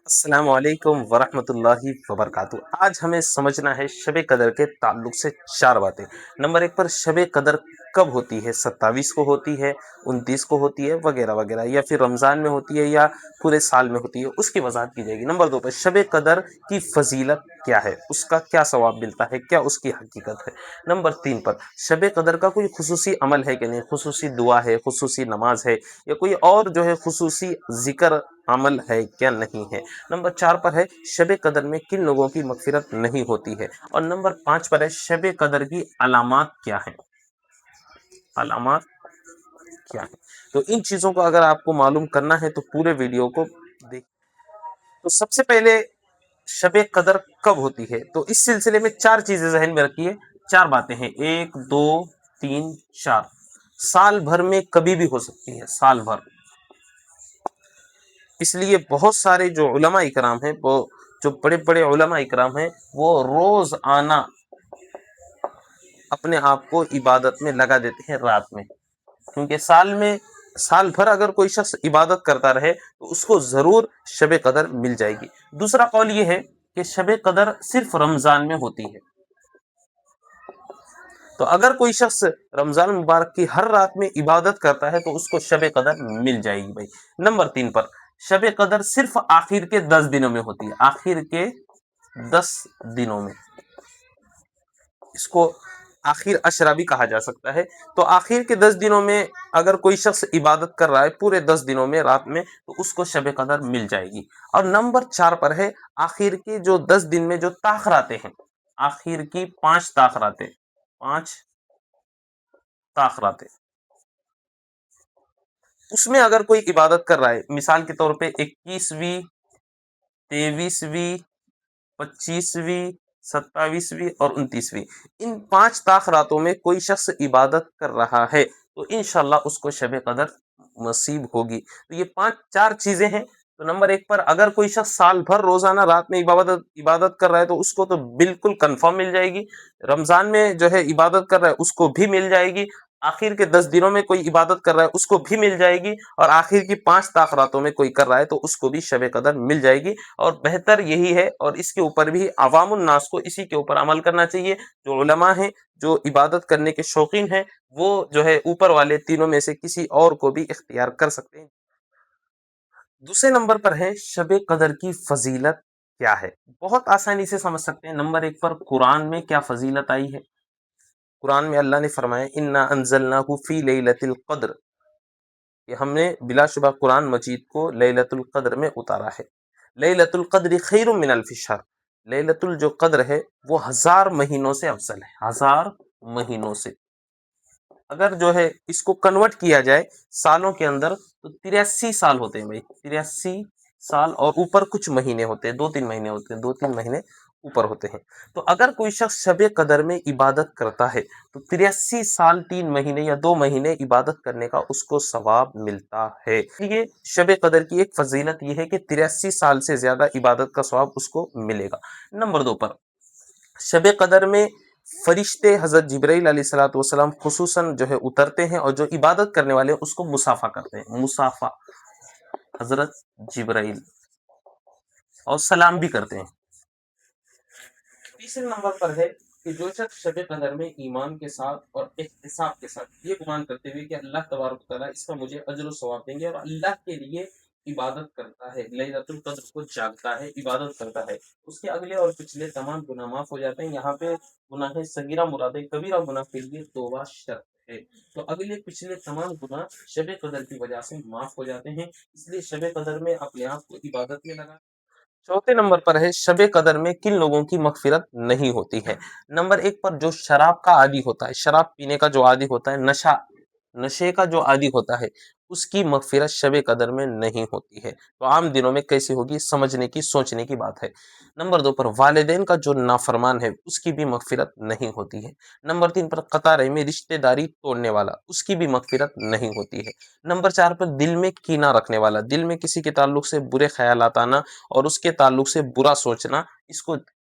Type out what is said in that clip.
السلام علیکم ورحمۃ اللہ وبرکاتہ۔ آج ہمیں سمجھنا ہے شب قدر کے تعلق سے چار باتیں۔ نمبر ایک پر شب قدر کب ہوتی ہے؟ 27 کو ہوتی ہے، 29 کو ہوتی ہے، وغیرہ وغیرہ، یا پھر رمضان میں ہوتی ہے یا پورے سال میں ہوتی ہے، اس کی وضاحت کی جائے گی۔ نمبر دو پر شب قدر کی فضیلت کیا ہے، اس کا کیا ثواب ملتا ہے، کیا اس کی حقیقت ہے۔ نمبر تین پر شب قدر کا کوئی خصوصی عمل ہے کہ نہیں، خصوصی دعا ہے، خصوصی نماز ہے، یا کوئی اور جو ہے خصوصی ذکر عمل ہے کیا نہیں ہے۔ نمبر چار پر ہے شب قدر میں کن لوگوں کی مغفرت نہیں ہوتی ہے، اور نمبر پانچ پر ہے شب قدر کی علامات کیا ہیں، علامات کیا ہیں۔ تو ان چیزوں کو اگر آپ کو معلوم کرنا ہے تو پورے ویڈیو کو دیکھ۔ تو سب سے پہلے شب قدر کب ہوتی ہے، تو اس سلسلے میں چار چیزیں ذہن میں رکھیے، چار باتیں ہیں، ایک دو تین چار۔ سال بھر میں کبھی بھی ہو سکتی ہے، سال بھر۔ اس لیے بہت سارے جو علماء اکرام ہیں، وہ جو بڑے بڑے علماء اکرام ہیں، وہ روز آنا اپنے آپ کو عبادت میں لگا دیتے ہیں رات میں، کیونکہ سال بھر اگر کوئی شخص عبادت کرتا رہے تو اس کو ضرور شب قدر مل جائے گی۔ دوسرا قول یہ ہے کہ شب قدر صرف رمضان میں ہوتی ہے، تو اگر کوئی شخص رمضان مبارک کی ہر رات میں عبادت کرتا ہے تو اس کو شب قدر مل جائے گی بھائی۔ نمبر تین پر شب قدر صرف آخر کے 10 دنوں میں ہوتی ہے، آخر کے 10 دنوں میں، اس کو آخر عشرہ بھی کہا جا سکتا ہے۔ تو آخر کے 10 دنوں میں اگر کوئی شخص عبادت کر رہا ہے پورے 10 دنوں میں رات میں، تو اس کو شب قدر مل جائے گی۔ اور نمبر چار پر ہے آخر کے جو 10 دن میں جو تاخراتیں ہیں، آخر کی 5 تاخراتیں، 5 تاخراتیں، اس میں اگر کوئی عبادت کر رہا ہے، مثال کے طور پہ 21ویں، 23ویں، 25ویں، 27ویں اور 29ویں، ان 5 تاخراتوں میں کوئی شخص عبادت کر رہا ہے تو انشاءاللہ اس کو شب قدر نصیب ہوگی۔ تو یہ چار چیزیں ہیں۔ تو نمبر ایک پر اگر کوئی شخص سال بھر روزانہ رات میں عبادت کر رہا ہے تو اس کو تو بالکل کنفرم مل جائے گی۔ رمضان میں جو ہے عبادت کر رہا ہے اس کو بھی مل جائے گی۔ آخر کے 10 دنوں میں کوئی عبادت کر رہا ہے اس کو بھی مل جائے گی، اور آخر کی 5 تاخراتوں میں کوئی کر رہا ہے تو اس کو بھی شب قدر مل جائے گی۔ اور بہتر یہی ہے، اور اس کے اوپر بھی عوام الناس کو اسی کے اوپر عمل کرنا چاہیے۔ جو علماء ہیں، جو عبادت کرنے کے شوقین ہیں، وہ جو ہے اوپر والے تینوں میں سے کسی اور کو بھی اختیار کر سکتے ہیں۔ دوسرے نمبر پر ہے شب قدر کی فضیلت کیا ہے، بہت آسانی سے سمجھ سکتے ہیں۔ نمبر ایک پر قرآن میں کیا فضیلت آئی ہے۔ قرآن میں اللہ نے فرمایا انا انزلناہ فی لیلۃ القدر، کہ ہم نے بلا شبہ قرآن مجید کو لیلۃ القدر میں اتارا ہے۔ لیلۃ القدر خیر من الف شہر، لیلۃ جو قدر ہے وہ 1000 مہینوں سے افضل ہے، 1000 مہینوں سے۔ اگر جو ہے اس کو کنورٹ کیا جائے سالوں کے اندر تو 83 سال ہوتے ہیں بھائی، 83 سال، اور اوپر کچھ مہینے ہوتے ہیں، 2-3 مہینے ہوتے ہیں، 2-3 مہینے اوپر ہوتے ہیں۔ تو اگر کوئی شخص شب قدر میں عبادت کرتا ہے تو 83 سال 3 مہینے یا 2 مہینے عبادت کرنے کا اس کو ثواب ملتا ہے۔ یہ شب قدر کی ایک فضیلت یہ ہے کہ 83 سال سے زیادہ عبادت کا ثواب اس کو ملے گا۔ نمبر دو پر شب قدر میں فرشتے حضرت جبرائیل علیہ الصلوۃ والسلام خصوصاً جو ہے اترتے ہیں، اور جو عبادت کرنے والے ہیں اس کو مصافحہ کرتے ہیں، مصافحہ، حضرت جبرائیل، اور سلام بھی کرتے ہیں۔ تیسرے نمبر پر ہے کہ جو شخص شب قدر میں ایمان کے ساتھ اور احتساب کے ساتھ یہ گمان کرتے ہوئے کہ اللہ تبارک و تعالیٰ اس کا مجھے اجر و ثواب دیں گے، اور اللہ کے لیے عبادت کرتا ہے، لیلۃ القدر کو جاگتا ہے، عبادت کرتا ہے، اس کے اگلے اور پچھلے تمام گناہ معاف ہو جاتے ہیں۔ یہاں پہ گناہ صغیرہ مراد ہے، کبیرہ گناہ کے لیے توبہ شرط ہے۔ تو اگلے پچھلے تمام گناہ شب قدر کی وجہ سے معاف ہو جاتے ہیں، اس لیے شب قدر میں اپنے آپ کو عبادت میں لگا۔ چوتھے نمبر پر ہے شب قدر میں کن لوگوں کی مغفرت نہیں ہوتی ہے۔ نمبر ایک پر جو شراب کا عادی ہوتا ہے، شراب پینے کا جو عادی ہوتا ہے، نشے کا جو عادی ہوتا ہے، اس کی مغفرت شب قدر میں نہیں ہوتی ہے۔ تو عام دنوں میں کیسے ہوگی، سمجھنے کی، سوچنے کی بات ہے۔ نمبر دو پر والدین کا جو نافرمان ہے اس کی بھی مغفرت نہیں ہوتی ہے۔ نمبر تین پر قطع رحمی، رشتہ داری توڑنے والا، اس کی بھی مغفرت نہیں ہوتی ہے۔ نمبر چار پر دل میں کینہ رکھنے والا، دل میں کسی کے تعلق سے برے خیالات آنا اور اس کے تعلق سے برا سوچنا، اس کو